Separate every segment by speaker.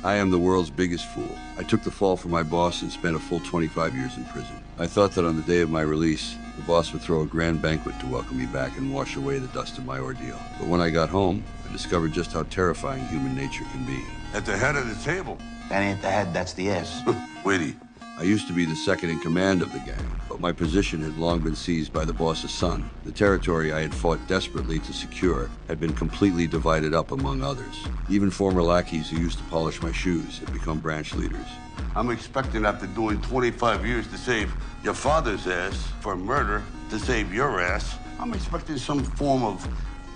Speaker 1: I am the world's biggest fool. I took the fall for my boss and spent a full 25 years in prison. I thought that on the day of my release, the boss would throw a grand banquet to welcome me back and wash away the dust of my ordeal. But when I got home, I discovered just how terrifying human nature can be.
Speaker 2: At the head of the table.
Speaker 3: That ain't the head, that's the ass.
Speaker 2: Witty.
Speaker 1: I used to be the second in command of the gang, but my position had long been seized by the boss's son. The territory I had fought desperately to secure had been completely divided up among others. Even former lackeys who used to polish my shoes had become branch leaders.
Speaker 2: I'm expecting after doing 25 years to save your father's ass for murder, to save your ass, I'm expecting some form of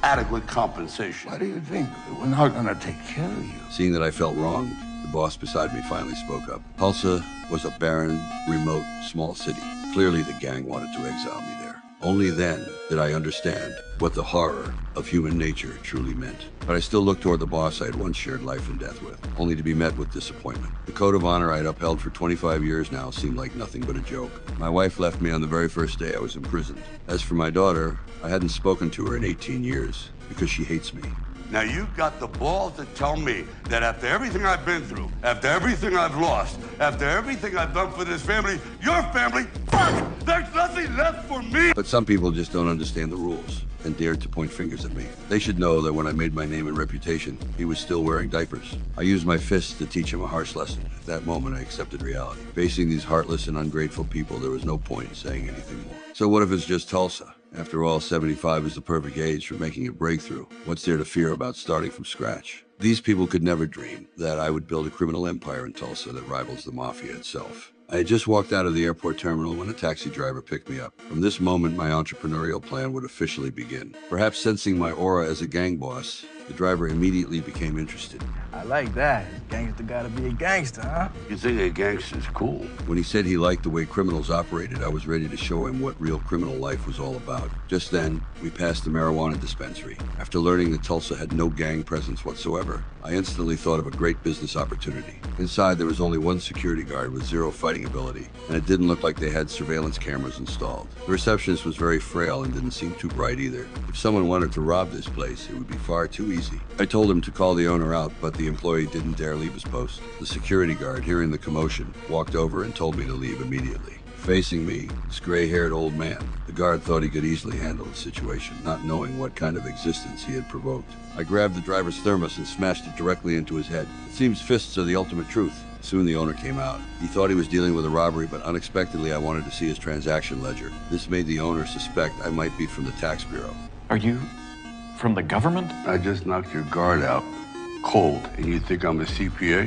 Speaker 2: adequate compensation.
Speaker 4: Why do you think we're not gonna take care of you?
Speaker 1: Seeing that I felt wronged, the boss beside me finally spoke up. Tulsa was a barren, remote, small city. Clearly the gang wanted to exile me there. Only then did I understand what the horror of human nature truly meant. But I still looked toward the boss I had once shared life and death with, only to be met with disappointment. The code of honor I had upheld for 25 years now seemed like nothing but a joke. My wife left me on the very first day I was imprisoned. As for my daughter, I hadn't spoken to her in 18 years because she hates me.
Speaker 2: Now you got the balls to tell me that after everything I've been through, after everything I've lost, after everything I've done for this family, your family, fuck, there's nothing left for me!
Speaker 1: But some people just don't understand the rules and dared to point fingers at me. They should know that when I made my name and reputation, he was still wearing diapers. I used my fists to teach him a harsh lesson. At that moment, I accepted reality. Facing these heartless and ungrateful people, there was no point in saying anything more. So what if it's just Tulsa? After all, 75 is the perfect age for making a breakthrough. What's there to fear about starting from scratch? These people could never dream that I would build a criminal empire in Tulsa that rivals the mafia itself. I had just walked out of the airport terminal when a taxi driver picked me up. From this moment, my entrepreneurial plan would officially begin. Perhaps sensing my aura as a gang boss, the driver immediately became interested.
Speaker 5: I like that. Gangster gotta be a gangster, huh?
Speaker 2: You think a gangster's cool?
Speaker 1: When he said he liked the way criminals operated, I was ready to show him what real criminal life was all about. Just then, we passed the marijuana dispensary. After learning that Tulsa had no gang presence whatsoever, I instantly thought of a great business opportunity. Inside, there was only one security guard with zero fighting ability, and it didn't look like they had surveillance cameras installed. The receptionist was very frail and didn't seem too bright either. If someone wanted to rob this place, it would be far too easy. I told him to call the owner out, but the employee didn't dare leave his post. The security guard, hearing the commotion, walked over and told me to leave immediately. Facing me, this gray-haired old man. The guard thought he could easily handle the situation, not knowing what kind of existence he had provoked. I grabbed the driver's thermos and smashed it directly into his head. It seems fists are the ultimate truth. Soon the owner came out. He thought he was dealing with a robbery, but unexpectedly I wanted to see his transaction ledger. This made the owner suspect I might be from the tax bureau.
Speaker 6: Are you from the government?
Speaker 2: I just knocked your guard out. Cold. And you think I'm a CPA?